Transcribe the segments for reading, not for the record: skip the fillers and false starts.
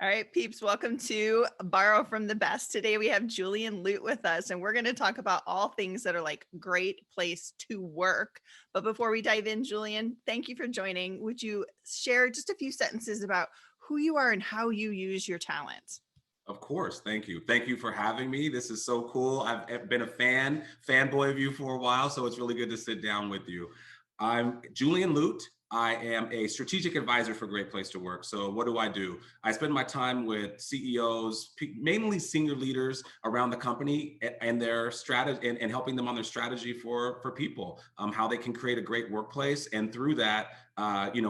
All right, peeps, welcome to Borrow from the Best. Today we have Julian Lute with us, and we're going to talk about all things that are like great place to work. But before we dive in, Julian, thank you for joining. Would you share just a few sentences about who you are and how you use your talents? Of course. Thank you. Thank you for having me. This is so cool. I've been a fanboy of you for a while, so it's really good to sit down with you. I'm Julian Lute. I am a strategic advisor for Great Place to Work. So what do? I spend my time with CEOs, mainly senior leaders around the company and their strategy and helping them on their strategy for people, how they can create a great workplace. And through that,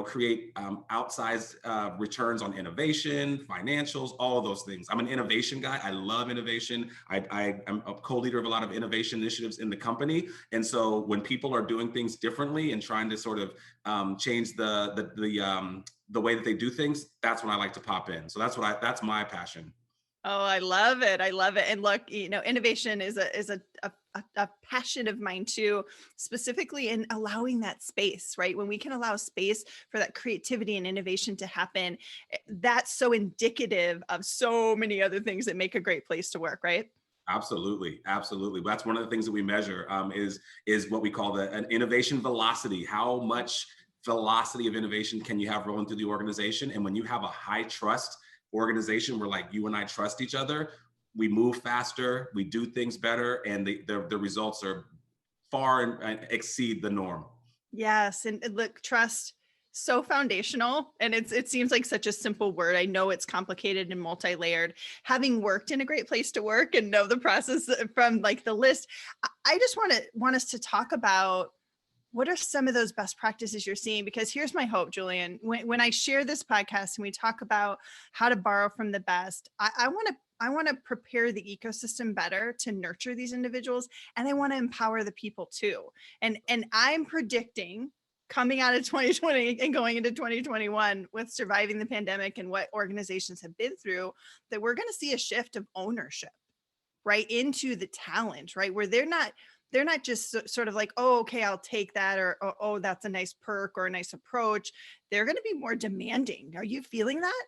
create outsized returns on innovation, financials, all of those things. I'm an innovation guy. I love innovation. I'm a co-leader of a lot of innovation initiatives in the company. And so when people are doing things differently and trying to sort of change the way that they do things, that's when I like to pop in. So that's my passion. Oh, I love it. I love it. And look, innovation is a passion of mine too, specifically in allowing that space, right? When we can allow space for that creativity and innovation to happen, that's so indicative of so many other things that make a great place to work, right? Absolutely, absolutely. That's one of the things that we measure is what we call an innovation velocity. How much velocity of innovation can you have rolling through the organization? And when you have a high trust organization where like you and I trust each other, we move faster, we do things better, and the results are far and exceed the norm. Yes. And look, trust, so foundational. And it seems like such a simple word. I know it's complicated and multi-layered. Having worked in a great place to work and know the process from like the list, I just want us to talk about what are some of those best practices you're seeing? Because here's my hope, Julian. When I share this podcast and we talk about how to borrow from the best, I want to prepare the ecosystem better to nurture these individuals, and I want to empower the people too. And I'm predicting coming out of 2020 and going into 2021 with surviving the pandemic and what organizations have been through, that we're going to see a shift of ownership right into the talent, right? Where they're not just sort of like, oh, okay, I'll take that, or oh, that's a nice perk or a nice approach. They're going to be more demanding. Are you feeling that?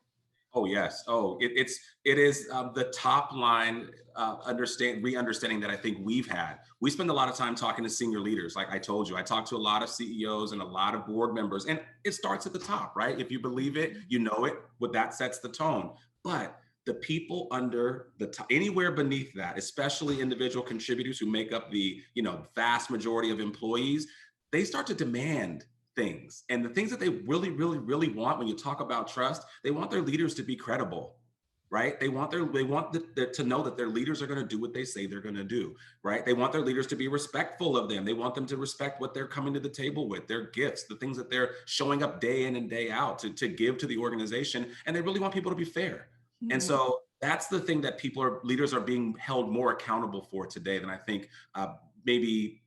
Oh yes. Oh, it is the top line re-understanding that I think we've had. We spend a lot of time talking to senior leaders. Like I told you, I talk to a lot of CEOs and a lot of board members, and it starts at the top, right? If you believe it, you know it. What that sets the tone. But the people under the top, anywhere beneath that, especially individual contributors who make up the vast majority of employees, they start to demand things. And the things that they really, really, really want when you talk about trust, they want their leaders to be credible, right? They want to know that their leaders are going to do what they say they're going to do, right? They want their leaders to be respectful of them. They want them to respect what they're coming to the table with, their gifts, the things that they're showing up day in and day out to give to the organization. And they really want people to be fair. And so that's the thing that leaders are being held more accountable for today than I think maybe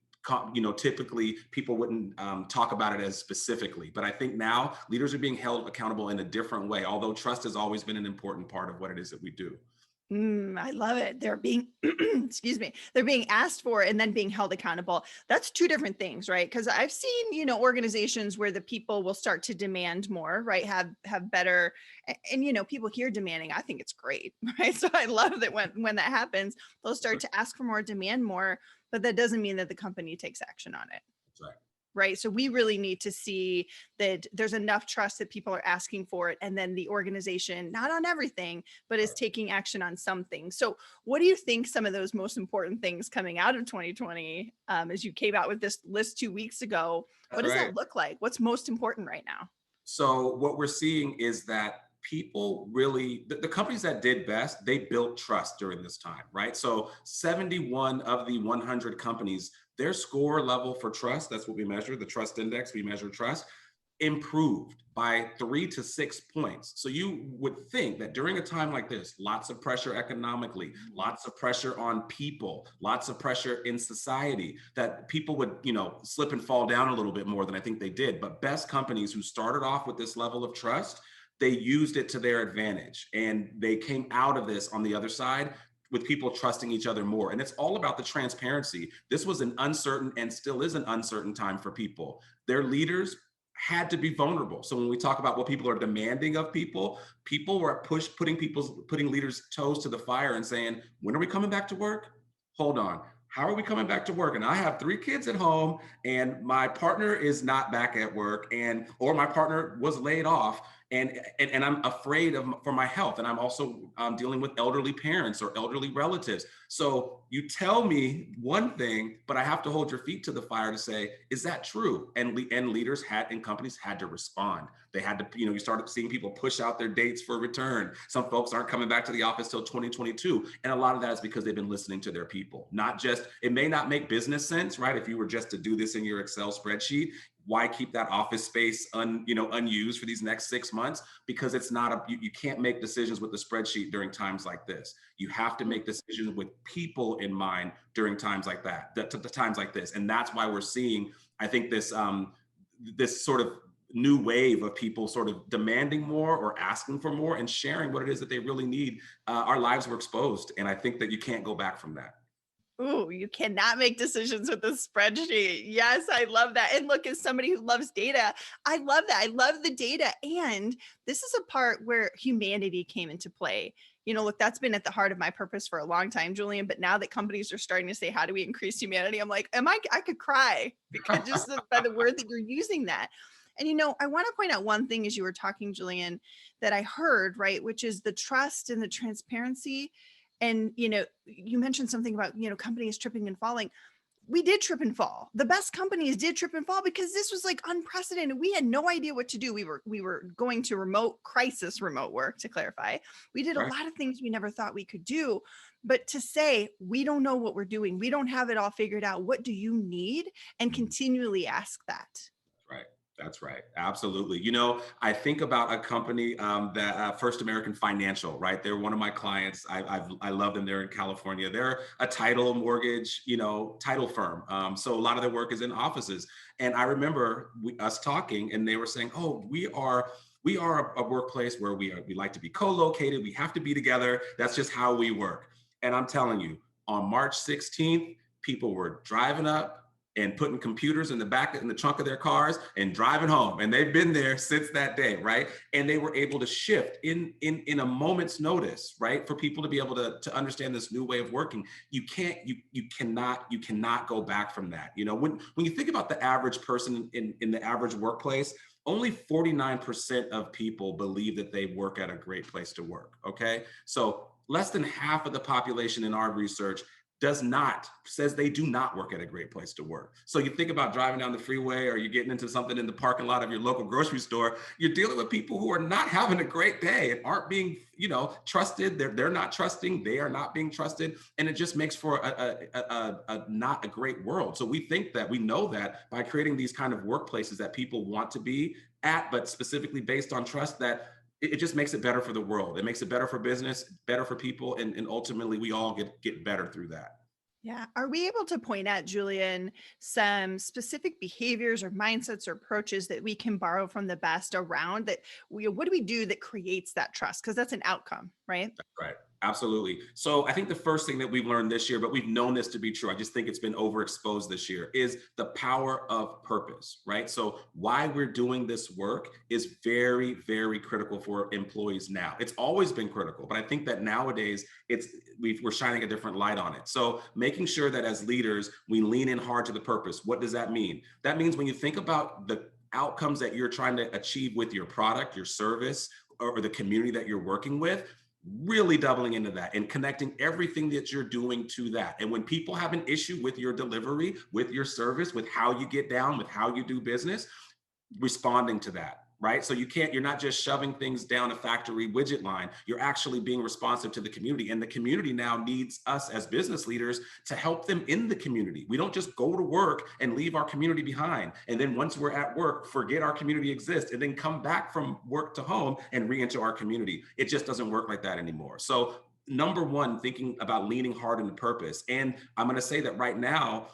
typically people wouldn't talk about it as specifically, but I think now leaders are being held accountable in a different way, although trust has always been an important part of what it is that we do. I love it. They're being, excuse me, they're being asked for and then being held accountable. That's two different things, right? Because I've seen, organizations where the people will start to demand more, right? Have better, and people hear demanding. I think it's great, right? So I love that when that happens, they'll start to ask for more, demand more, but that doesn't mean that the company takes action on it. That's right. Right. So we really need to see that there's enough trust that people are asking for it. And then the organization, not on everything, but is taking action on some things. So what do you think some of those most important things coming out of 2020, as you came out with this list 2 weeks ago, what does that look like? What's most important right now? So what we're seeing is that people really, the companies that did best, they built trust during this time, right? So 71 of the 100 companies, their score level for trust, that's what we measure, the trust index, we measure trust, improved by 3 to 6 points. So you would think that during a time like this, lots of pressure economically, lots of pressure on people, lots of pressure in society, that people would, slip and fall down a little bit more than I think they did. But best companies who started off with this level of trust, they used it to their advantage, and they came out of this on the other side with people trusting each other more. And it's all about the transparency. This was an uncertain and still is an uncertain time for people. Their leaders had to be vulnerable. So when we talk about what people are demanding of people, people were putting leaders' toes to the fire and saying, when are we coming back to work? Hold on. How are we coming back to work? And I have 3 kids at home and my partner is not back at work, and or my partner was laid off, and I'm afraid for my health. And I'm also dealing with elderly parents or elderly relatives. So you tell me one thing, but I have to hold your feet to the fire to say, is that true? And leaders and companies had to respond. They had to, you started seeing people push out their dates for return. Some folks aren't coming back to the office till 2022. And a lot of that is because they've been listening to their people. Not just, it may not make business sense, right? If you were just to do this in your Excel spreadsheet, why keep that office space unused for these next 6 months? Because it's not you can't make decisions with the spreadsheet during times like this. You have to make decisions with people in mind during times like times like this. And that's why we're seeing, I think, this sort of new wave of people sort of demanding more or asking for more and sharing what it is that they really need. Our lives were exposed, and I think that you can't go back from that. Ooh, you cannot make decisions with a spreadsheet. Yes, I love that. And look, as somebody who loves data, I love that. I love the data. And this is a part where humanity came into play. Look, that's been at the heart of my purpose for a long time, Julian. But now that companies are starting to say, how do we increase humanity? I'm like, I could cry because just by the word that you're using that. And, I want to point out one thing as you were talking, Julian, that I heard, right, which is the trust and the transparency. And, you mentioned something about, companies tripping and falling. We did trip and fall. The best companies did trip and fall because this was like unprecedented. We had no idea what to do. We were going to remote work, to clarify. We did a Right. lot of things we never thought we could do. But to say, we don't know what we're doing, we don't have it all figured out. What do you need? And continually ask that. Right. That's right. Absolutely. I think about a company that First American Financial, right? They're one of my clients. I love them. They're in California. They're a title mortgage, title firm. So a lot of their work is in offices. And I remember us talking, and they were saying, "Oh, we are a workplace where we like to be co-located. We have to be together. That's just how we work." And I'm telling you, on March 16th, people were driving up and putting computers in the trunk of their cars and driving home. And they've been there since that day, right? And they were able to shift in a moment's notice, right? For people to be able to understand this new way of working. You cannot go back from that. When you think about the average person in the average workplace, only 49% of people believe that they work at a great place to work. Okay. So less than half of the population in our research says they do not work at a great place to work. So you think about driving down the freeway, or you're getting into something in the parking lot of your local grocery store, you're dealing with people who are not having a great day and aren't being, trusted. They're not trusting. They are not being trusted. And it just makes for a not a great world. So we know that by creating these kind of workplaces that people want to be at, but specifically based on trust, that it just makes it better for the world. It makes it better for business, better for people, and ultimately we all get better through that. Yeah. Are we able to point out, Julian, some specific behaviors or mindsets or approaches that we can borrow from the best around that? What do we do that creates that trust? Because that's an outcome, right? Right. Absolutely. So I think the first thing that we've learned this year, but we've known this to be true, I just think it's been overexposed this year, is the power of purpose, right? So why we're doing this work is very, very critical for employees now. It's always been critical, but I think that nowadays we're shining a different light on it. So making sure that as leaders, we lean in hard to the purpose. What does that mean? That means when you think about the outcomes that you're trying to achieve with your product, your service, or the community that you're working with, really doubling into that and connecting everything that you're doing to that. And when people have an issue with your delivery, with your service, with how you get down, with how you do business, responding to that, right? So you're not just shoving things down a factory widget line, you're actually being responsive to the community. And the community now needs us as business leaders to help them in the community. We don't just go to work and leave our community behind. And then once we're at work, forget our community exists and then come back from work to home and re-enter our community. It just doesn't work like that anymore. So number one, thinking about leaning hard into purpose. And I'm going to say that right now,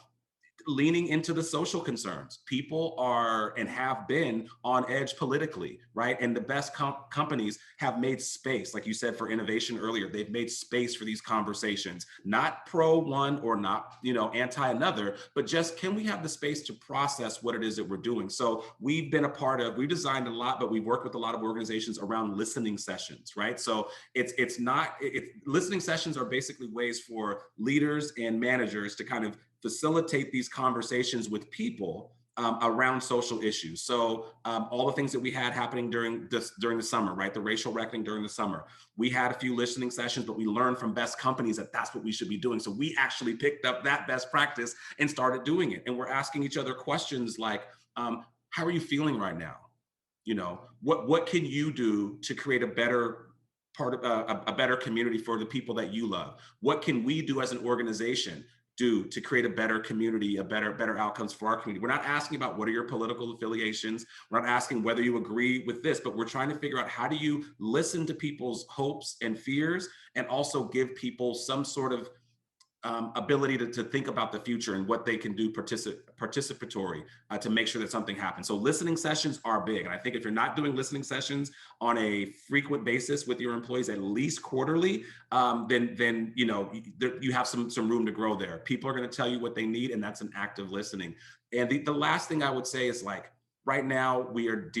leaning into the social concerns. People are and have been on edge politically, right? And the best companies have made space, like you said, for innovation earlier. They've made space for these conversations, not pro one or not, anti another, but just can we have the space to process what it is that we're doing? So we've been a part of, we've designed a lot, but we've worked with a lot of organizations around listening sessions, right? So listening sessions are basically ways for leaders and managers to kind of facilitate these conversations with people around social issues. So all the things that we had happening during the summer, right? The racial reckoning during the summer. We had a few listening sessions, but we learned from best companies that that's what we should be doing. So we actually picked up that best practice and started doing it. And we're asking each other questions like, how are you feeling right now? What can you do to create a better part of a better community for the people that you love? What can we do as an organization do to create a better community, better outcomes for our community? We're not asking about what are your political affiliations. We're not asking whether you agree with this, but we're trying to figure out how do you listen to people's hopes and fears and also give people some sort of ability to think about the future and what they can do participatory to make sure that something happens. So listening sessions are big. And I think if you're not doing listening sessions on a frequent basis with your employees, at least quarterly, then you have some room to grow there. People are going to tell you what they need, and that's an active listening. And the last thing I would say is, like, right now we are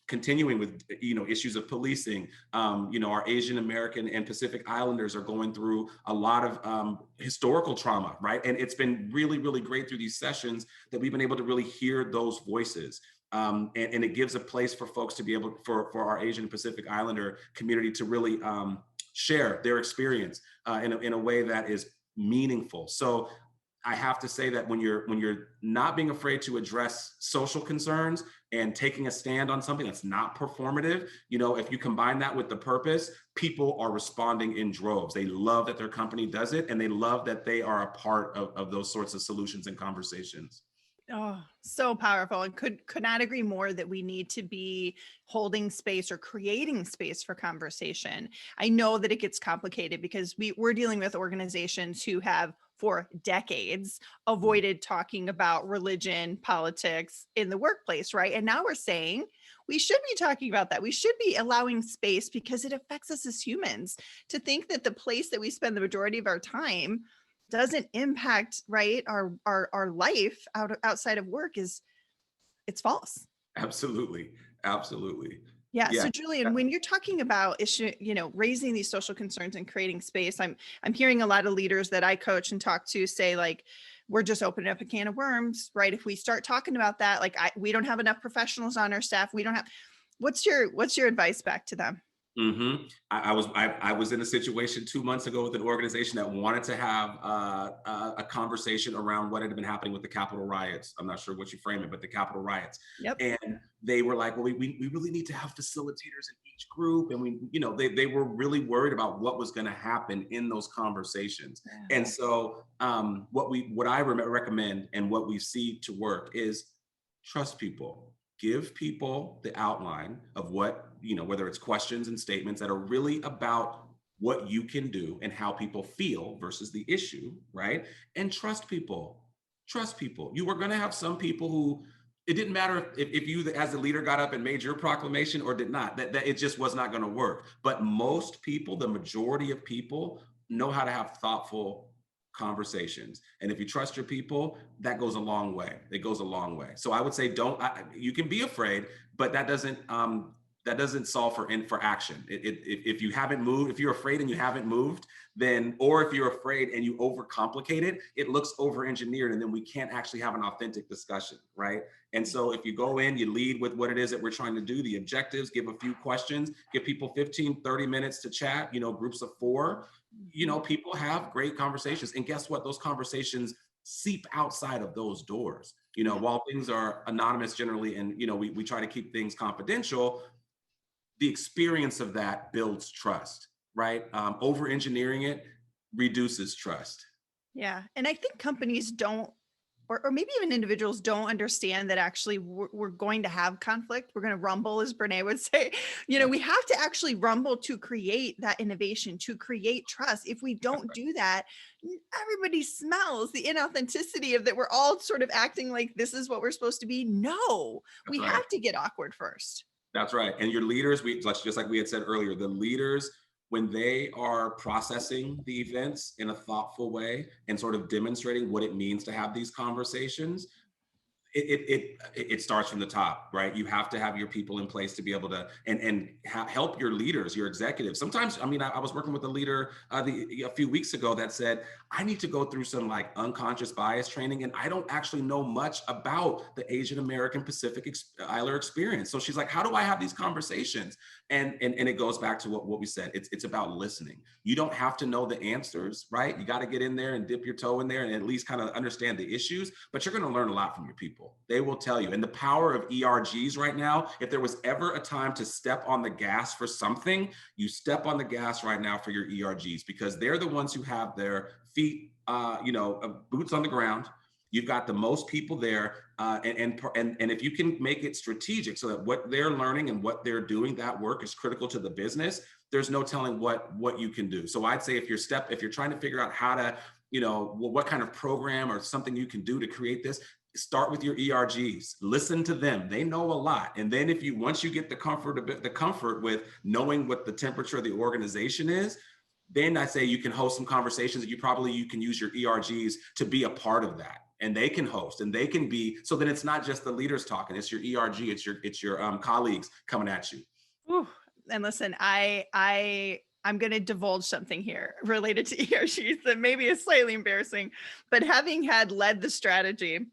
continuing with issues of policing. Our Asian American and Pacific Islanders are going through a lot of historical trauma, right? And it's been really, really great through these sessions that we've been able to really hear those voices. And it gives a place for folks to be able, for our Asian and Pacific Islander community to really share their experience in a way that is meaningful. So I have to say that when you're not being afraid to address social concerns and taking a stand on something that's not performative, if you combine that with the purpose, people are responding in droves. They love that their company does it, and they love that they are a part of those sorts of solutions and conversations. Oh, so powerful. And could not agree more that we need to be holding space or creating space for conversation. I know that it gets complicated because we're dealing with organizations who have for decades avoided talking about religion, politics in the workplace, right? And now we're saying we should be talking about that. We should be allowing space because it affects us as humans. To think that the place that we spend the majority of our time doesn't impact, right, our life outside of work it's false. Absolutely. Yeah. Yeah. So Julian, when you're talking about issue, raising these social concerns and creating space, I'm hearing a lot of leaders that I coach and talk to say, like, we're just opening up a can of worms, right? If we start talking about that, like, we don't have enough professionals on our staff. We don't have. What's your advice back to them? Mm-hmm. I was in a situation 2 months ago with an organization that wanted to have a conversation around what had been happening with the Capitol riots. I'm not sure what you frame it, but the Capitol riots. Yep. And they were like, well, we really need to have facilitators in each group. And they were really worried about what was going to happen in those conversations. Yeah. And so what I recommend and what we see to work is trust people. Give people the outline of what, whether it's questions and statements that are really about what you can do and how people feel versus the issue, right? And trust people. You are going to have some people who, it didn't matter if you as a leader got up and made your proclamation or did not, that it just was not going to work. But most people, the majority of people, know how to have thoughtful conversations. And if you trust your people, that goes a long way. It goes a long way. So I would say you can be afraid, but that doesn't solve for action. If you haven't moved, if you're afraid and you haven't moved, then, or if you're afraid and you overcomplicate it, it looks over-engineered, and then we can't actually have an authentic discussion, right? And so if you go in, you lead with what it is that we're trying to do, the objectives, give a few questions, give people 15, 30 minutes to chat, groups of 4, people have great conversations. And guess what? Those conversations seep outside of those doors. While things are anonymous generally, and, we try to keep things confidential, the experience of that builds trust, right? Over-engineering it reduces trust. Yeah. And I think companies don't or maybe even individuals don't understand that actually we're going to have conflict. We're going to rumble, as Brene would say. We have to actually rumble to create that innovation, to create trust. If we don't do that, everybody smells the inauthenticity of that. We're all sort of acting like this is what we're supposed to be. No, we have to get awkward first. That's right. And your leaders, just like we had said earlier, the leaders, when they are processing the events in a thoughtful way and sort of demonstrating what it means to have these conversations, it starts from the top, right? You have to have your people in place to be able to and help your leaders, your executives. Sometimes, I mean, I was working with a leader a few weeks ago that said, I need to go through some like unconscious bias training, and I don't actually know much about the Asian American Pacific Islander experience. So she's like, how do I have these conversations? And it goes back to what we said. It's about listening. You don't have to know the answers, right? You got to get in there and dip your toe in there and at least kind of understand the issues, but you're going to learn a lot from your people. They will tell you. And the power of ERGs right now, if there was ever a time to step on the gas for something, you step on the gas right now for your ERGs, because they're the ones who have their feet, boots on the ground. You've got the most people there, and if you can make it strategic so that what they're learning and what they're doing, that work is critical to the business, there's no telling what you can do. So I'd say if you're trying to figure out how to, what kind of program or something you can do to create this, start with your ERGs, listen to them. They know a lot. And then once you get the comfort with knowing what the temperature of the organization is, then I say you can host some conversations that you can use your ERGs to be a part of that. And they can host and they can be, so then it's not just the leaders talking, it's your ERG, it's your colleagues coming at you. Ooh, and listen, I'm going to divulge something here related to ERGs that maybe is slightly embarrassing, but having led the strategy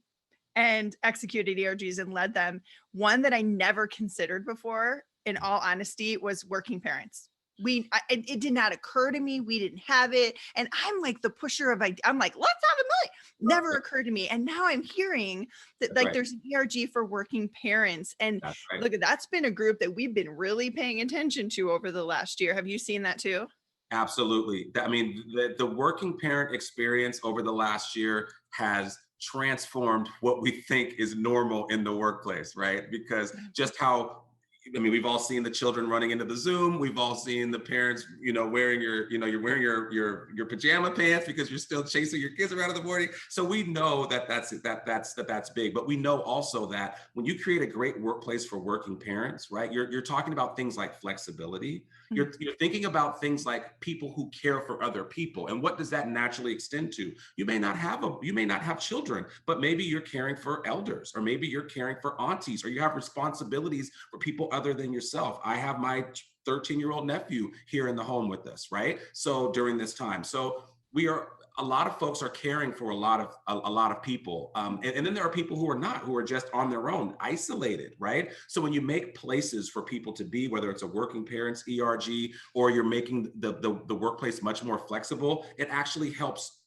and executed ERGs and led them, one that I never considered before, in all honesty, was working parents. It did not occur to me. We didn't have it. And I'm like the pusher of, I'm like, let's have a million. Never occurred to me. And now I'm hearing that there's an ERG for working parents. And look, that's been a group that we've been really paying attention to over the last year. Have you seen that too? Absolutely. I mean, the working parent experience over the last year has transformed what we think is normal in the workplace, right? Because just we've all seen the children running into the Zoom. We've all seen the parents, wearing you're wearing your pajama pants because you're still chasing your kids around in the morning. So we know that's big. But we know also that when you create a great workplace for working parents, right? You're talking about things like flexibility. You're thinking about things like people who care for other people. And what does that naturally extend to? You may not have children, but maybe you're caring for elders, or maybe you're caring for aunties, or you have responsibilities for people other than yourself. I have my 13-year-old nephew here in the home with us, right? So during this time, a lot of folks are caring for a lot of people. And then there are people who are just on their own, isolated, right? So when you make places for people to be, whether it's a working parents ERG, or you're making the workplace much more flexible, it actually helps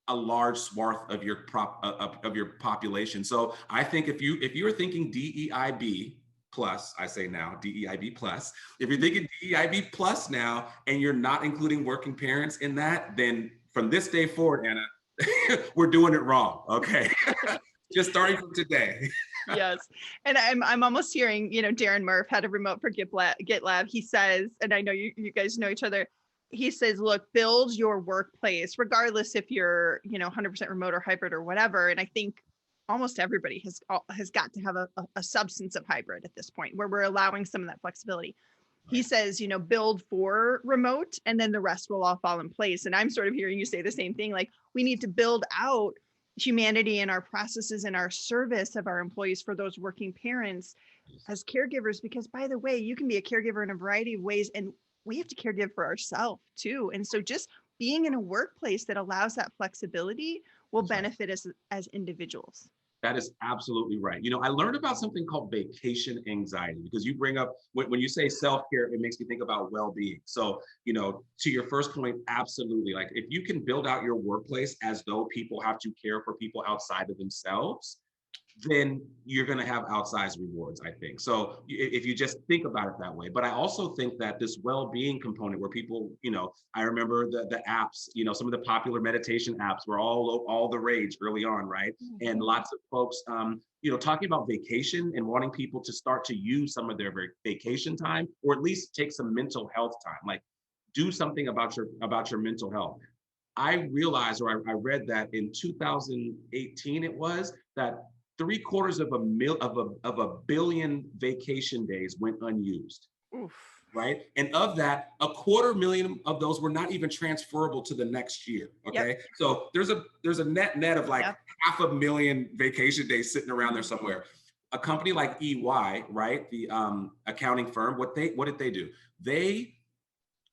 a large swath of your population. So I think if you're thinking DEIB plus, I say now DEIB plus, if you're thinking DEIB plus now, and you're not including working parents in that, then from this day forward, Anna, we're doing it wrong. Okay. Just starting from today. Yes. And I'm almost hearing, Darren Murph had a remote for GitLab. He says, and I know you guys know each other. He says, look, build your workplace, regardless if you're, 100% remote or hybrid or whatever. And I think almost everybody has got to have a substance of hybrid at this point, where we're allowing some of that flexibility. He says, build for remote, and then the rest will all fall in place. And I'm sort of hearing you say the same thing. Like, we need to build out humanity in our processes and our service of our employees for those working parents as caregivers, because, by the way, you can be a caregiver in a variety of ways, and we have to caregive for ourselves too. And so just being in a workplace that allows that flexibility will benefit us as individuals. That is absolutely right. I learned about something called vacation anxiety, because you bring up, when you say self-care, it makes me think about well-being. So, to your first point, absolutely. Like, if you can build out your workplace as though people have to care for people outside of themselves, then you're going to have outsized rewards, I think. So if you just think about it that way. But I also think that this well-being component where people, I remember the apps, some of the popular meditation apps were all the rage early on, right? And lots of folks, talking about vacation and wanting people to start to use some of their vacation time, or at least take some mental health time, like do something about your mental health. I realized, or I read that in 2018, it was that 3/4 of a billion vacation days went unused. Oof. Right? And of that, 250,000 of those were not even transferable to the next year. Okay. Yep. So there's a net of like 500,000 vacation days sitting around there somewhere. A company like EY, right? The accounting firm, what did they do? They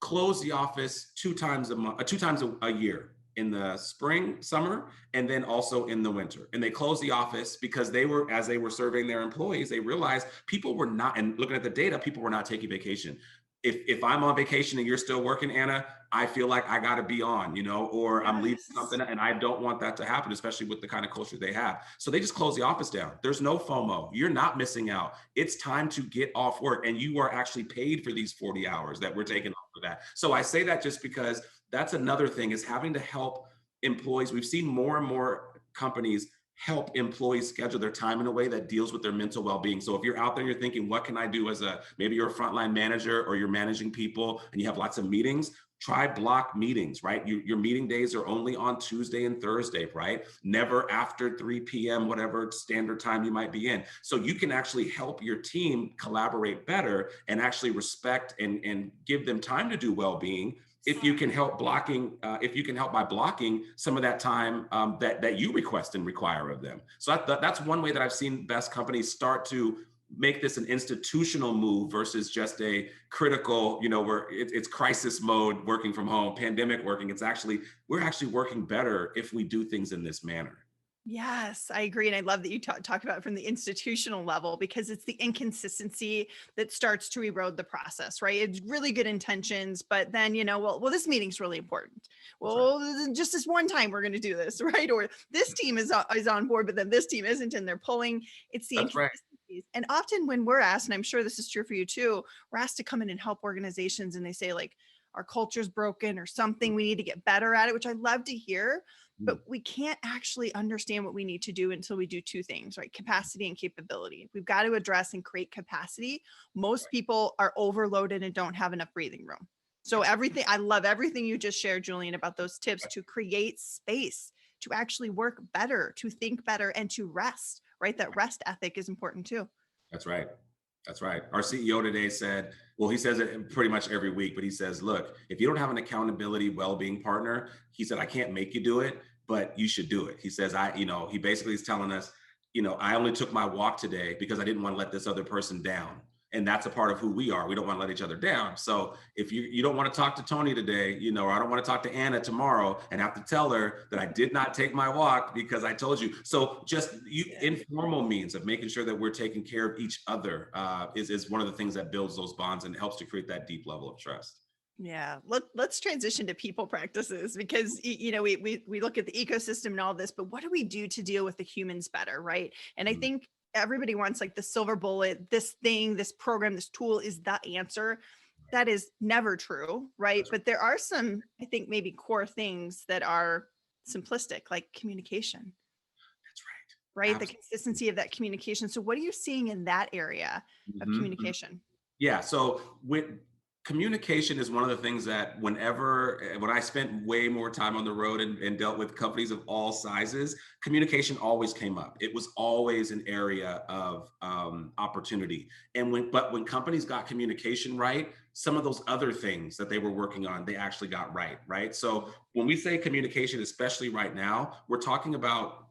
close the office two times a year, in the spring, summer, and then also in the winter. And they closed the office because as they were surveying their employees, they realized people were not, and looking at the data, people were not taking vacation. If I'm on vacation and you're still working, Anna, I feel like I got to be on, or I'm leaving something, and I don't want that to happen, especially with the kind of culture they have. So they just close the office down. There's no FOMO. You're not missing out. It's time to get off work, and you are actually paid for these 40 hours that we're taking off of that. So I say that just because that's another thing, is having to help employees. We've seen more and more companies help employees schedule their time in a way that deals with their mental well-being. So if you're out there, you're thinking, what can I do maybe you're a frontline manager or you're managing people and you have lots of meetings, try block meetings, right? Your meeting days are only on Tuesday and Thursday, right? Never after 3 p.m., whatever standard time you might be in. So you can actually help your team collaborate better and actually respect and give them time to do well-being. If you can help by blocking some of that time that you request and require of them. So that's one way that I've seen best companies start to make this an institutional move versus just a critical, where it's crisis mode, working from home, pandemic working. We're actually working better if we do things in this manner. Yes, I agree. And I love that you talk about it from the institutional level, because it's the inconsistency that starts to erode the process, right? It's really good intentions, but then, well, this meeting's really important. Well, right. Just this one time we're going to do this, right? Or this team is on board, but then this team isn't, and they're pulling. It's the inconsistencies. Right. And often when we're asked, and I'm sure this is true for you too, we're asked to come in and help organizations, and they say like, our culture's broken or something, we need to get better at it, which I love to hear. But we can't actually understand what we need to do until we do two things, right? Capacity and capability. We've got to address and create capacity. Most people are overloaded and don't have enough breathing room. So I love everything you just shared, Julian, about those tips to create space, to actually work better, to think better, and to rest, right? That rest ethic is important too. That's right. That's right. Our CEO today said, well, he says it pretty much every week, but he says, look, if you don't have an accountability well-being partner, he said, I can't make you do it, but you should do it. He says, he basically is telling us, I only took my walk today because I didn't want to let this other person down. And that's a part of who we are. We don't want to let each other down. So if you don't want to talk to Tony today, or I don't want to talk to Anna tomorrow and have to tell her that I did not take my walk because I told you. So just informal means of making sure that we're taking care of each other is one of the things that builds those bonds and helps to create that deep level of trust. Yeah, let's transition to people practices, because we look at the ecosystem and all this, but what do we do to deal with the humans better, right? And I think everybody wants like the silver bullet, this thing, this program, this tool is the answer. That is never true, right? But there are some, I think, maybe core things that are simplistic, like communication. That's right. Right? Absolutely. The consistency of that communication. So what are you seeing in that area of communication? Yeah, so communication is one of the things that when I spent way more time on the road and dealt with companies of all sizes, communication always came up. It was always an area of opportunity. And when companies got communication right, some of those other things that they were working on, they actually got right? So when we say communication, especially right now, we're talking about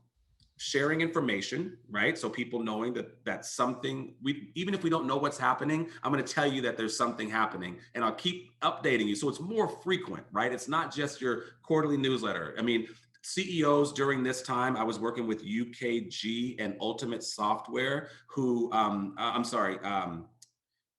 sharing information, right? So people knowing that that's something, even if we don't know what's happening, I'm going to tell you that there's something happening and I'll keep updating you. So it's more frequent, right? It's not just your quarterly newsletter. I mean, CEOs during this time, I was working with UKG and Ultimate Software,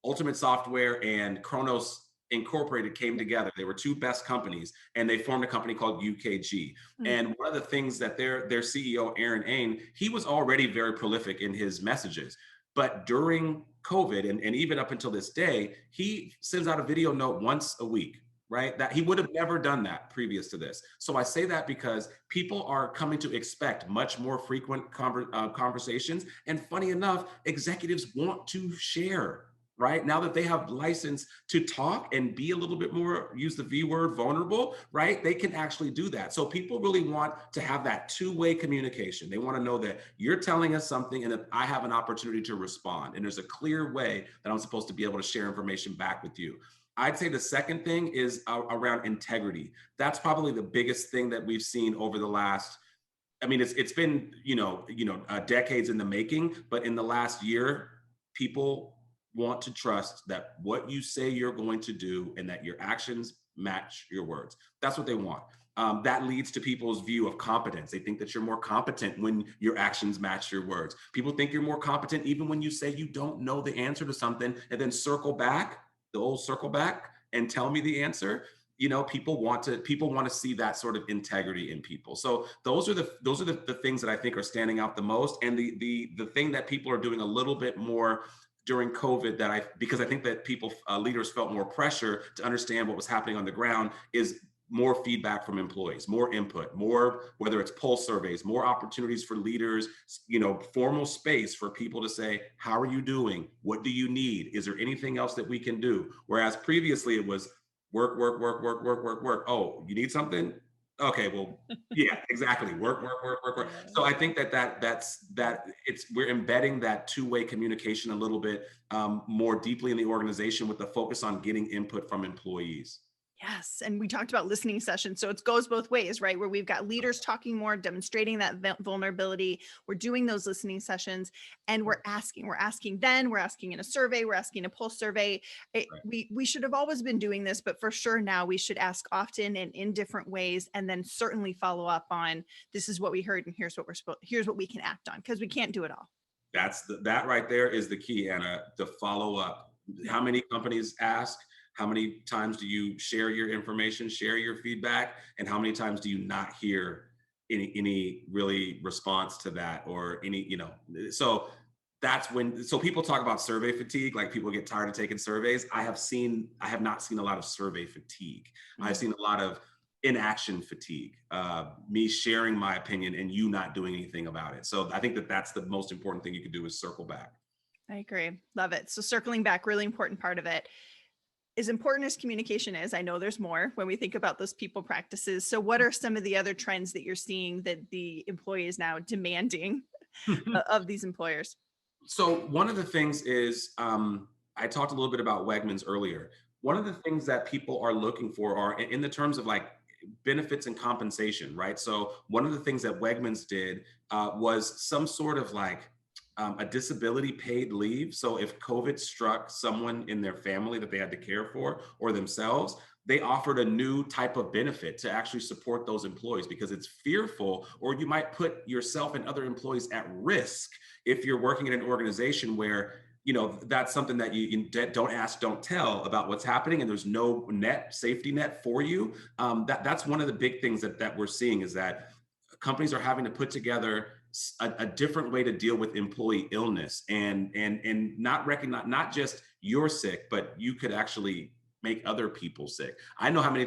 Ultimate Software and Kronos Incorporated came together. They were two best companies, and they formed a company called UKG. Mm. And one of the things that their CEO, Aaron Ain, he was already very prolific in his messages. But during COVID, and even up until this day, he sends out a video note once a week, right? That he would have never done that previous to this. So I say that because people are coming to expect much more frequent conversations. And funny enough, executives want to share, right? Now that they have license to talk and be a little bit more, use the V word, vulnerable, right? They can actually do that. So people really want to have that two-way communication. They want to know that you're telling us something and that I have an opportunity to respond. And there's a clear way that I'm supposed to be able to share information back with you. I'd say the second thing is around integrity. That's probably the biggest thing that we've seen over the last, I mean, it's been, decades in the making, but in the last year, people want to trust that what you say you're going to do and that your actions match your words. That's what they want. That leads to people's view of competence. They think that you're more competent when your actions match your words. People think you're more competent even when you say you don't know the answer to something and then circle back, the old circle back, and tell me the answer. People want to see that sort of integrity in people. So those are the things that I think are standing out the most. And the thing that people are doing a little bit more during COVID, because I think that leaders felt more pressure to understand what was happening on the ground, is more feedback from employees, more input, more, whether it's pulse surveys, more opportunities for leaders, formal space for people to say, how are you doing? What do you need? Is there anything else that we can do? Whereas previously it was work, work, work, work, work, work, work. Oh, you need something? Okay, well, yeah, exactly. Work, work, work, work, work. Yeah. So I think we're embedding that two-way communication a little bit more deeply in the organization with the focus on getting input from employees. Yes. And we talked about listening sessions. So it goes both ways, right? Where we've got leaders talking more, demonstrating that vulnerability. We're doing those listening sessions and we're asking in a survey, we're asking a pulse survey. Right. We should have always been doing this, but for sure now we should ask often and in different ways, and then certainly follow up on this is what we heard and here's what we can act on, because we can't do it all. That right there is the key, Anna, to follow up. How many companies ask? How many times do you share your information, share your feedback? And how many times do you not hear any really response to that, or so so people talk about survey fatigue, like people get tired of taking surveys. I have not seen a lot of survey fatigue. Mm-hmm. I've seen a lot of inaction fatigue, me sharing my opinion and you not doing anything about it. So I think that's the most important thing you can do, is circle back. I agree. Love it. So circling back, really important part of it. As important as communication is, I know there's more when we think about those people practices. So what are some of the other trends that you're seeing that the employee is now demanding of these employers? So one of the things is, I talked a little bit about Wegmans earlier. One of the things that people are looking for are in the terms of like benefits and compensation, right? So one of the things that Wegmans did was some sort of like a disability paid leave. So if COVID struck someone in their family that they had to care for or themselves, they offered a new type of benefit to actually support those employees, because it's fearful, or you might put yourself and other employees at risk if you're working in an organization where that's something that you don't ask, don't tell about what's happening, and there's no safety net for you. That's one of the big things that we're seeing, is that companies are having to put together a different way to deal with employee illness, and not recognize, not just you're sick, but you could actually make other people sick. I don't know how many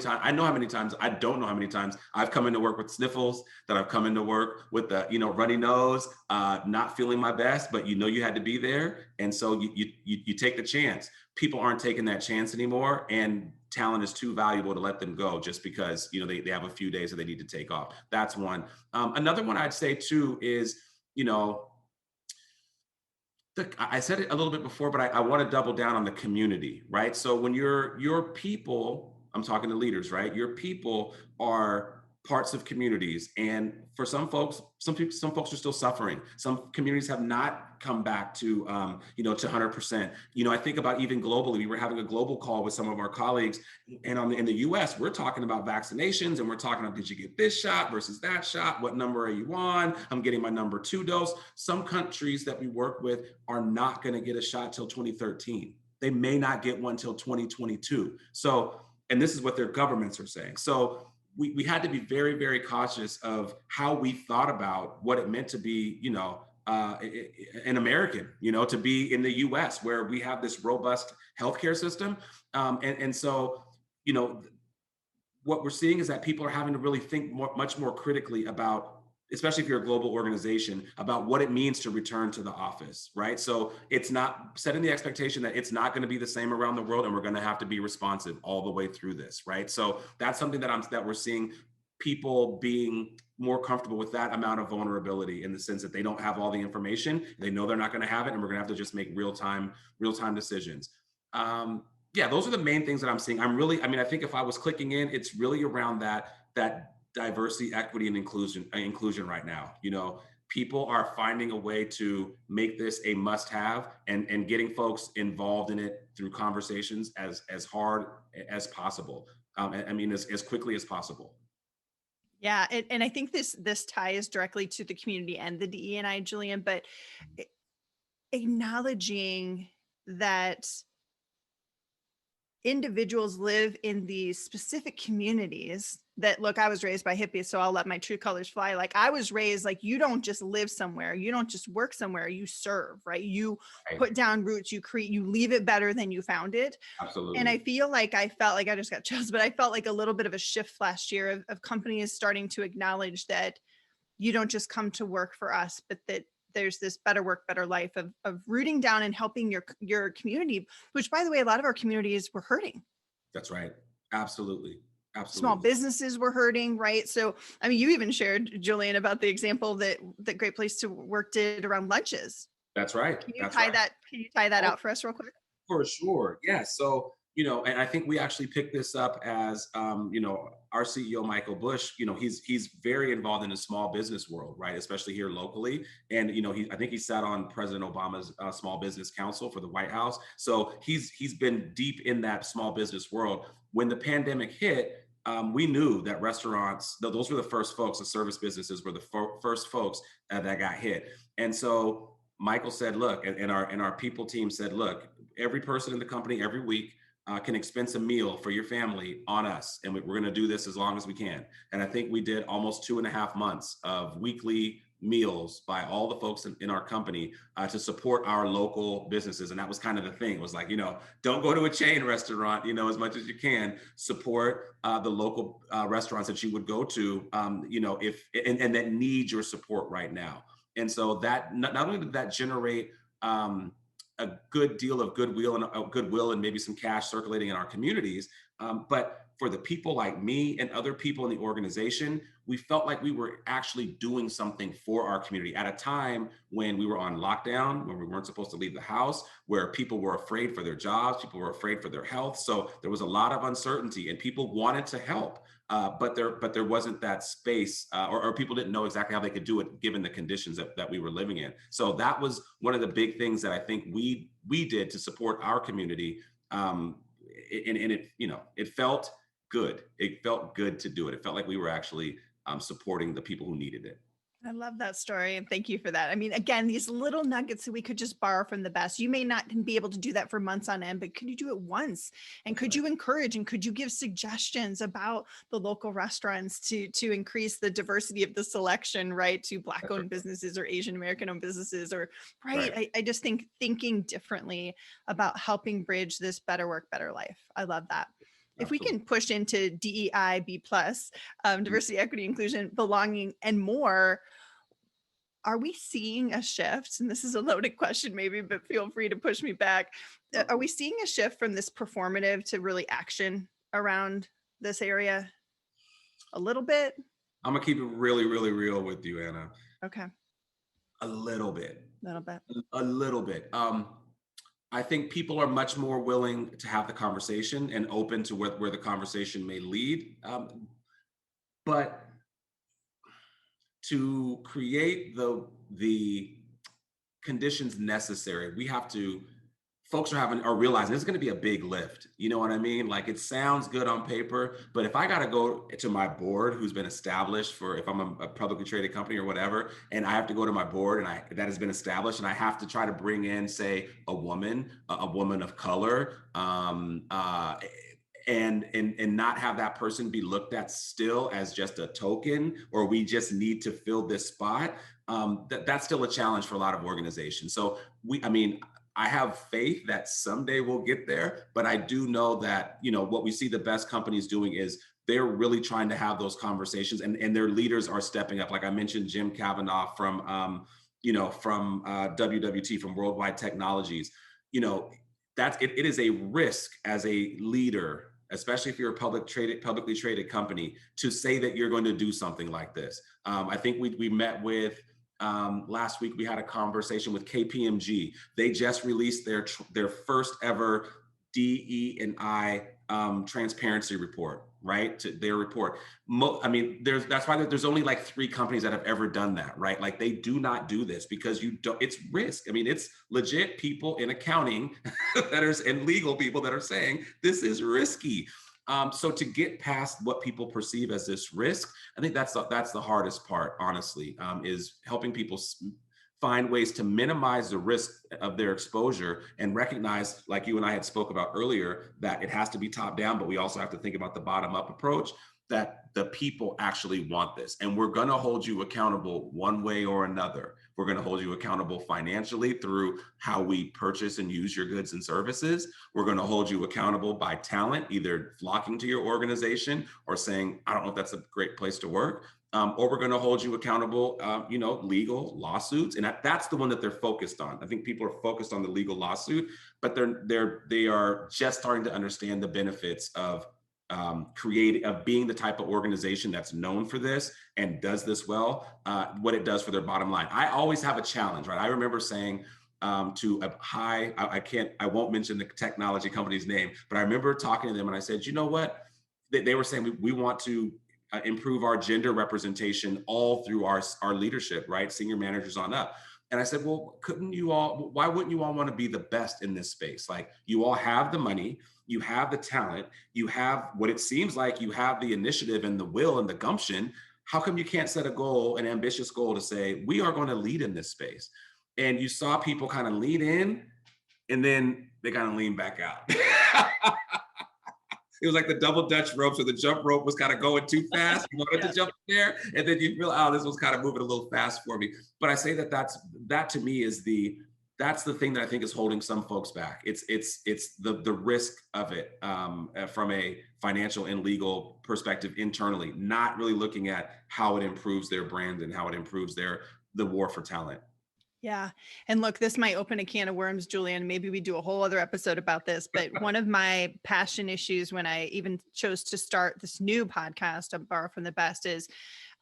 times I've come into work with sniffles, that I've come into work with the runny nose, not feeling my best, but you had to be there, and so you take the chance. People aren't taking that chance anymore, and talent is too valuable to let them go just because they have a few days that they need to take off. That's one. Another one I'd say too is, I said it a little bit before, but I want to double down on the community, right? So when your people, I'm talking to leaders, right? Your people are parts of communities, and for some folks are still suffering. Some communities have not come back to to 100%. I think about even globally. We were having a global call with some of our colleagues, and in the U.S., we're talking about vaccinations, and we're talking about, did you get this shot versus that shot? What number are you on? I'm getting my number 2 dose. Some countries that we work with are not going to get a shot till 2013. they may not get one till 2022. So, and this is what their governments are saying. So we had to be very, very cautious of how we thought about what it meant to be, an American, to be in the US where we have this robust healthcare system. And so, you know, what we're seeing is that people are having to really think much more critically about, especially if you're a global organization, about what it means to return to the office, right? So it's not setting the expectation that it's not going to be the same around the world, and we're going to have to be responsive all the way through this, right? So that's something that we're seeing people being more comfortable with that amount of vulnerability, in the sense that they don't have all the information, they know they're not going to have it, and we're going to have to just make real-time decisions. Yeah, those are the main things that I'm seeing. I think if I was clicking in, it's really around that diversity, equity, and inclusion right now. People are finding a way to make this a must-have, and getting folks involved in it through conversations as hard as possible. As quickly as possible. Yeah, and I think this ties directly to the community and the DE&I, Julian, but acknowledging that individuals live in these specific communities that, look, I was raised by hippies, so I'll let my true colors fly. Like, I was raised, like, you don't just live somewhere, you don't just work somewhere, you serve, right? You Right. put down roots, you leave it better than you found it. And I Absolutely. feel like I felt like I just got chills, but I felt like a little bit of a shift last year of companies starting to acknowledge that you don't just come to work for us, but that there's this better work, better life of rooting down and helping your community, which, by the way, a lot of our communities were hurting. That's right. Absolutely. Small Absolutely. businesses were hurting, right? So, I mean, you even shared, Julian, about the example that Great Place to Work did around lunches. That's right. Can you That's tie right. that? Can you tie that Oh, out for us real quick? for sure. Yeah. So, and I think we actually picked this up as, our CEO, Michael Bush, he's very involved in the small business world, right? Especially here locally. And, I think he sat on President Obama's Small Business Council for the White House. So he's been deep in that small business world. When the pandemic hit, we knew that restaurants, those were the first folks, the service businesses were the first folks that got hit. And so Michael said, look, and our people team said, look, every person in the company every week can expense a meal for your family on us. And we're going to do this as long as we can. And I think we did almost 2.5 months of weekly meals by all the folks in our company to support our local businesses. And that was kind of the thing. It was like, don't go to a chain restaurant, as much as you can. Support the local restaurants that you would go to, if and that need your support right now. And so that not only did that generate a good deal of goodwill and maybe some cash circulating in our communities, but for the people like me and other people in the organization, we felt like we were actually doing something for our community at a time when we were on lockdown, when we weren't supposed to leave the house, where people were afraid for their jobs, people were afraid for their health. So there was a lot of uncertainty, and people wanted to help. But there wasn't that space, or people didn't know exactly how they could do it given the conditions that we were living in. So that was one of the big things that I think we did to support our community. And it felt good. It felt good to do it. It felt like we were actually supporting the people who needed it. I love that story, and thank you for that. I mean, again, these little nuggets that we could just borrow from the best. You may not be able to do that for months on end, but could you do it once? And could you encourage and could you give suggestions about the local restaurants to increase the diversity of the selection, right? To Black-owned businesses or Asian American-owned businesses, or right? Right. I just think thinking differently about helping bridge this better work, better life. I love that. If we Absolutely. can push into DEIB plus, diversity, equity, inclusion, belonging, and more, are we seeing a shift? And this is a loaded question maybe, but feel free to push me back. Are we seeing a shift from this performative to really action around this area? A little bit? I'm gonna keep it really, really real with you, Anna. Okay, A little bit. a little bit. A little bit. I think people are much more willing to have the conversation and open to where the conversation may lead. But to create the conditions necessary, we have to folks are realizing it's going to be a big lift. You know what I mean? Like, it sounds good on paper, but if I got to go to my board, who's been established for, if I'm a publicly traded company or whatever, and I have to go to my board that has been established, and I have to try to bring in, say, a woman of color, and not have that person be looked at still as just a token, or we just need to fill this spot. That's still a challenge for a lot of organizations. So I have faith that someday we'll get there, but I do know that, what we see the best companies doing is they're really trying to have those conversations, and their leaders are stepping up. Like I mentioned, Jim Kavanaugh from WWT, from Worldwide Technologies. It is a risk as a leader, especially if you're a publicly traded company, to say that you're going to do something like this. I think we met with, last week we had a conversation with KPMG. They just released their first ever DE&I transparency report, right? To their report. That's why there's only like 3 companies that have ever done that, right? Like, they do not do this because it's risk. It's legit people in accounting and legal people that are saying this is risky. So to get past what people perceive as this risk, I think that's the hardest part, honestly, is helping people find ways to minimize the risk of their exposure and recognize, like you and I had spoke about earlier, that it has to be top down, but we also have to think about the bottom up approach, that the people actually want this. And we're going to hold you accountable one way or another. We're going to hold you accountable financially through how we purchase and use your goods and services. We're going to hold you accountable by talent, either flocking to your organization or saying, I don't know if that's a great place to work. Or we're going to hold you accountable, legal lawsuits. And that's the one that they're focused on. I think people are focused on the legal lawsuit, but they are just starting to understand the benefits of being the type of organization that's known for this and does this well, what it does for their bottom line. I always have a challenge, right? I remember saying to I won't mention the technology company's name, but I remember talking to them and I said, you know what? They were saying we want to improve our gender representation all through our leadership, right? Senior managers on up. And I said, well, why wouldn't you all want to be the best in this space? Like, you all have the money, you have the talent, you have what it seems like you have the initiative and the will and the gumption. How come you can't set a goal, an ambitious goal, to say, we are going to lead in this space? And you saw people kind of lean in and then they kind of lean back out. It was like the double Dutch rope. So the jump rope was kind of going too fast. You wanted to jump there. And then you feel, this was kind of moving a little fast for me. But I say that to me is that's the thing that I think is holding some folks back. It's the risk of it from a financial and legal perspective internally, not really looking at how it improves their brand and how it improves the war for talent. Yeah. And look, this might open a can of worms, Julian. Maybe we do a whole other episode about this. But one of my passion issues when I even chose to start this new podcast, Borrow from the Best, is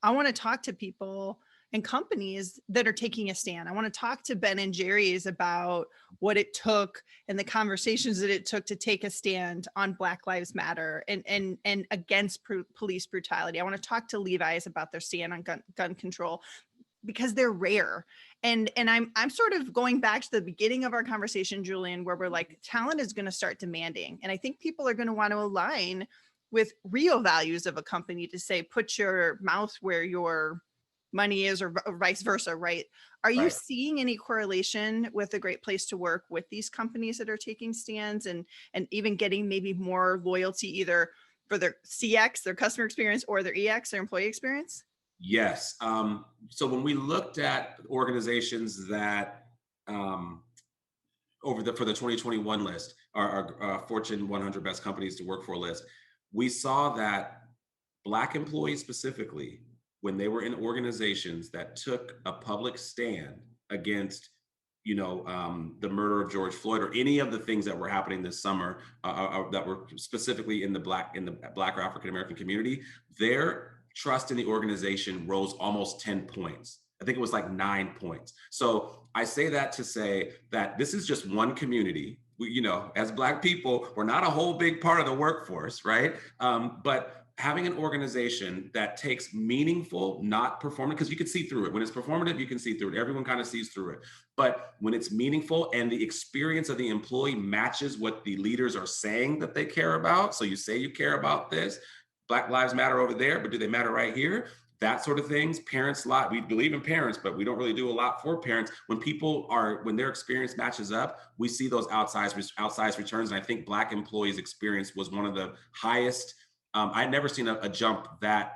I want to talk to people and companies that are taking a stand. I want to talk to Ben and Jerry's about what it took and the conversations that it took to take a stand on Black Lives Matter and against police brutality. I want to talk to Levi's about their stand on gun control, because they're rare. And I'm sort of going back to the beginning of our conversation, Julian, where we're like, talent is going to start demanding. And I think people are going to want to align with real values of a company to say, put your mouth where your money is, or vice versa, right? Are you seeing any correlation with a great place to work with these companies that are taking stands and even getting maybe more loyalty either for their CX, their customer experience, or their EX, their employee experience? Yes. So when we looked at organizations that for the 2021 list, our Fortune 100 best companies to work for list, we saw that Black employees specifically, when they were in organizations that took a public stand against, the murder of George Floyd, or any of the things that were happening this summer that were specifically in the Black or African American community, their trust in the organization rose almost 10 points. I think it was like 9 points. So I say that to say that this is just one community. We, as Black people, we're not a whole big part of the workforce, right? But having an organization that takes meaningful, not performative, because you can see through it. When it's performative, you can see through it. Everyone kind of sees through it. But when it's meaningful and the experience of the employee matches what the leaders are saying that they care about. So you say you care about this, Black Lives Matter over there, but do they matter right here? That sort of things. Parents, a lot. We believe in parents, but we don't really do a lot for parents. When their experience matches up, we see those outsized returns. And I think Black employees' experience was one of the highest. I'd never seen a jump that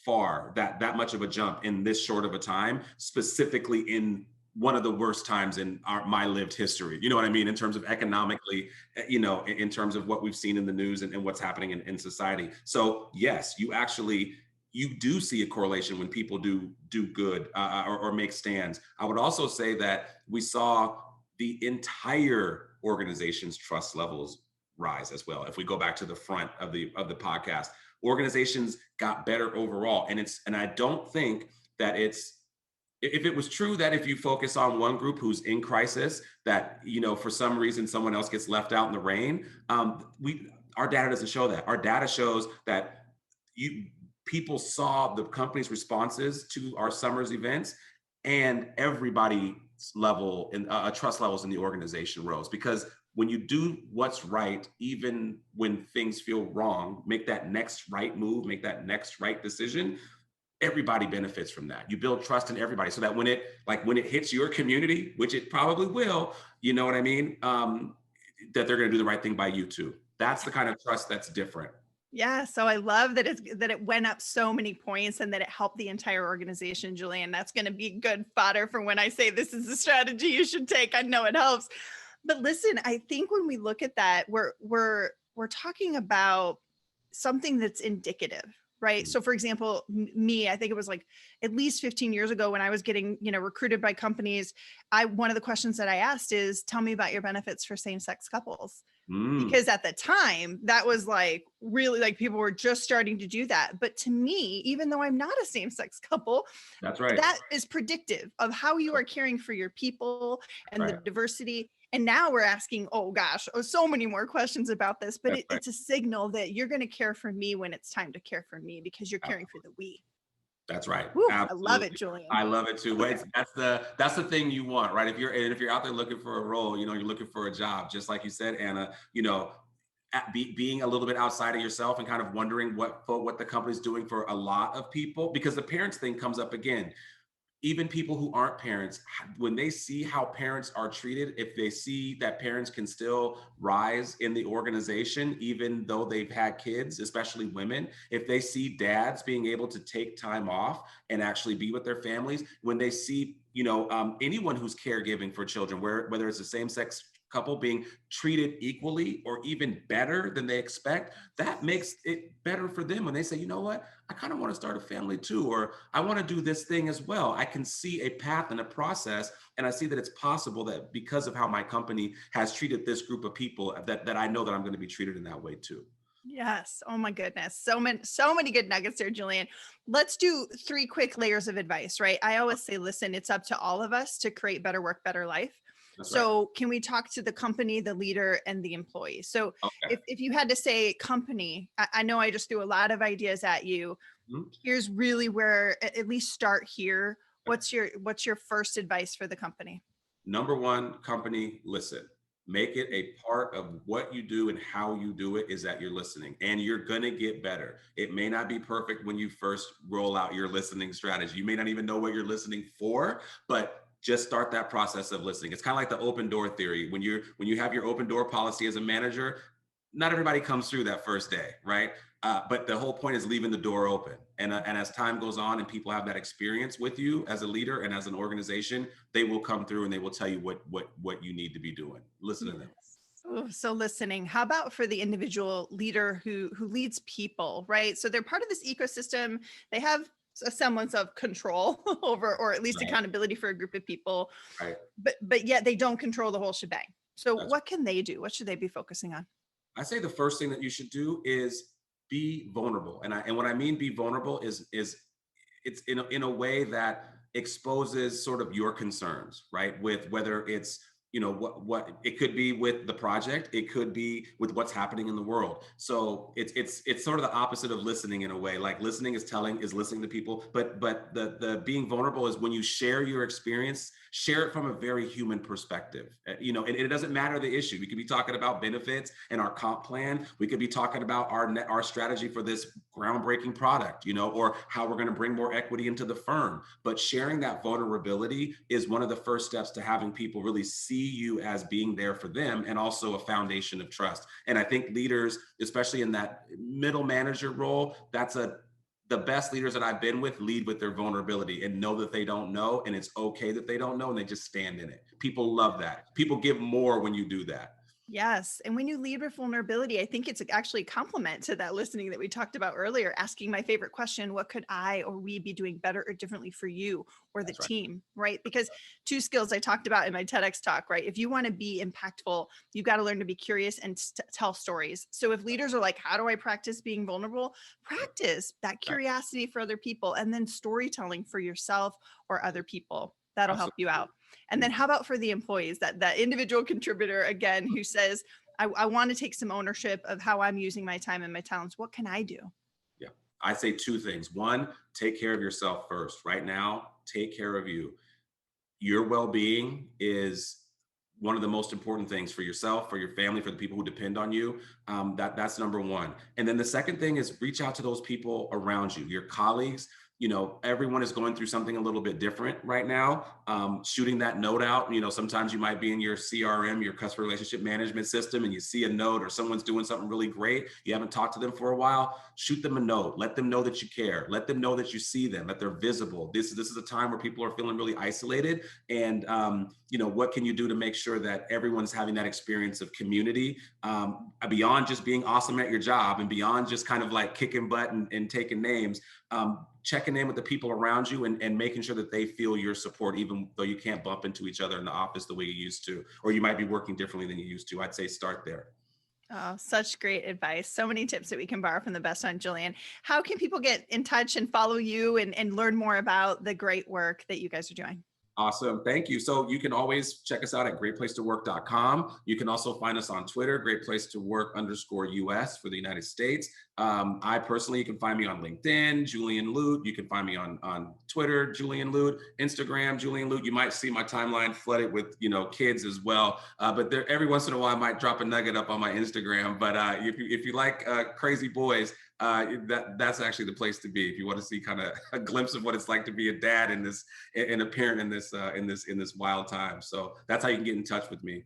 far, that much of a jump in this short of a time, specifically in one of the worst times in my lived history. You know what I mean? In terms of economically, in terms of what we've seen in the news and what's happening in society. So yes, you do see a correlation when people do good or make stands. I would also say that we saw the entire organization's trust levels rise as well. If we go back to the front of the podcast, organizations got better overall. And I don't think that if it was true that if you focus on one group who's in crisis, that, for some reason, someone else gets left out in the rain. Our data doesn't show that. Our data shows that people saw the company's responses to our summer's events, and everybody's level and trust levels in the organization rose. Because when you do what's right, even when things feel wrong, make that next right move, make that next right decision, everybody benefits from that. You build trust in everybody, so that when it hits your community, which it probably will, you know what I mean, that they're going to do the right thing by you too. That's the kind of trust that's different. Yeah, so I love that it went up so many points and that it helped the entire organization, Julian. That's going to be good fodder for when I say this is a strategy you should take. I know it helps. But listen, I think when we look at that, we're talking about something that's indicative, right? Mm-hmm. So for example, me, I think it was like at least 15 years ago when I was getting, recruited by companies, one of the questions that I asked is, tell me about your benefits for same-sex couples. Because at the time that was like really like people were just starting to do that. But to me, even though I'm not a same-sex couple, that's right, that is predictive of how you are caring for your people and right. the diversity. And now we're asking, so many more questions about this, but it's a signal that you're going to care for me when it's time to care for me, because you're caring for the we. That's right. Woo, Absolutely. I love it, Julian. I love it too. Okay. That's the thing you want, right? If you're out there looking for a role, you're looking for a job, just like you said, Anna, being a little bit outside of yourself and kind of wondering what the company's doing for a lot of people, because the parents thing comes up again. Even people who aren't parents, when they see how parents are treated, if they see that parents can still rise in the organization, even though they've had kids, especially women, if they see dads being able to take time off and actually be with their families, when they see, anyone who's caregiving for children, whether it's the same-sex couple being treated equally or even better than they expect, that makes it better for them when they say, you know what, I kind of want to start a family too, or I want to do this thing as well. I can see a path and a process, and I see that it's possible that because of how my company has treated this group of people, that I know that I'm going to be treated in that way too. Yes. Oh my goodness. So many good nuggets there, Julian. Let's do 3 quick layers of advice, right? I always say, listen, it's up to all of us to create better work, better life. That's so right. Can we talk to the company, the leader, and the employee? So Okay. if you had to say company, I know I just threw a lot of ideas at you. Mm-hmm. Here's really where, at least start here. What's your first advice for the company? Number one, company, listen. Make it a part of what you do and how you do it is that you're listening, and you're going to get better. It may not be perfect when you first roll out your listening strategy. You may not even know what you're listening for, but just start that process of listening. It's kind of like the open door theory. When you have your open door policy as a manager, not everybody comes through that first day, right? But the whole point is leaving the door open. And as time goes on and people have that experience with you as a leader and as an organization, they will come through and they will tell you what you need to be doing. Listen to them. Oh, so listening. How about for the individual leader who leads people, right? So they're part of this ecosystem. They have a semblance of control over, or at least accountability for a group of people, right? But yet they don't control the whole shebang. So That's what can they do? What should they be focusing on? I say the first thing that you should do is be vulnerable. And what I mean be vulnerable is it's in a way that exposes sort of your concerns, right? With whether it's what it could be with the project, it could be with what's happening in the world. So it's sort of the opposite of listening in a way. Like listening is listening to people, but the being vulnerable is when you share your experience, share it from a very human perspective. And it doesn't matter the issue. We could be talking about benefits and our comp plan. We could be talking about our strategy for this groundbreaking product, or how we're going to bring more equity into the firm. But sharing that vulnerability is one of the first steps to having people really see you as being there for them, and also a foundation of trust. And I think leaders, especially in that middle manager role, the best leaders that I've been with lead with their vulnerability and know that they don't know, and it's okay that they don't know, and they just stand in it. People love that. People give more when you do that. Yes. And when you lead with vulnerability, I think it's actually a compliment to that listening that we talked about earlier, asking my favorite question, what could I or we be doing better or differently for you or the That's right. team, right? Because two skills I talked about in my TEDx talk, right? If you want to be impactful, you've got to learn to be curious and tell stories. So if leaders are like, how do I practice being vulnerable? Practice that Right. curiosity for other people, and then storytelling for yourself or other people. That'll help you Absolutely. out. And then how about for the employees, that individual contributor again, who says, I want to take some ownership of how I'm using my time and my talents. What can I do? Yeah. I say two things. One, take care of yourself first. Right now, take care of you. Your well-being is one of the most important things for yourself, for your family, for the people who depend on you. That's number one. And then the second thing is reach out to those people around you, your colleagues. Everyone is going through something a little bit different right now. Shooting that note out, sometimes you might be in your CRM, your customer relationship management system, and you see a note or someone's doing something really great. You haven't talked to them for a while. Shoot them a note. Let them know that you care. Let them know that you see them, that they're visible. This is a time where people are feeling really isolated. And, what can you do to make sure that everyone's having that experience of community, beyond just being awesome at your job and beyond just kind of like kicking butt and taking names, checking in with the people around you and making sure that they feel your support, even though you can't bump into each other in the office the way you used to, or you might be working differently than you used to. I'd say start there. Oh, such great advice. So many tips that we can borrow from the best on Julian. How can people get in touch and follow you and learn more about the great work that you guys are doing? Awesome. Thank you. So you can always check us out at greatplacetowork.com. You can also find us on Twitter, greatplacetowork_US for the United States. I personally, you can find me on LinkedIn, Julian Lute. You can find me on Twitter, Julian Lute, Instagram, Julian Lute. You might see my timeline flooded with, kids as well. But there, every once in a while, I might drop a nugget up on my Instagram. But if you like crazy boys, that's actually the place to be if you want to see kind of a glimpse of what it's like to be a dad and a parent in this wild time. So that's how you can get in touch with me.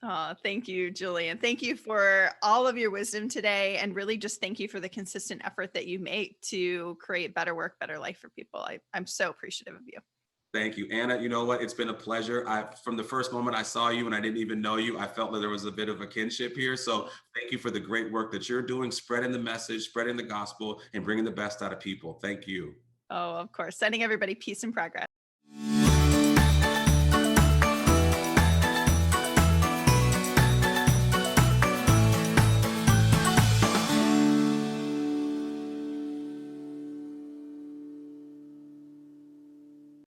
Oh, thank you, Julian. Thank you for all of your wisdom today. And really just thank you for the consistent effort that you make to create better work, better life for people. I'm so appreciative of you. Thank you, Anna. You know what? It's been a pleasure. From the first moment I saw you and I didn't even know you, I felt that there was a bit of a kinship here. So thank you for the great work that you're doing, spreading the message, spreading the gospel, and bringing the best out of people. Thank you. Oh, of course. Sending everybody peace and progress.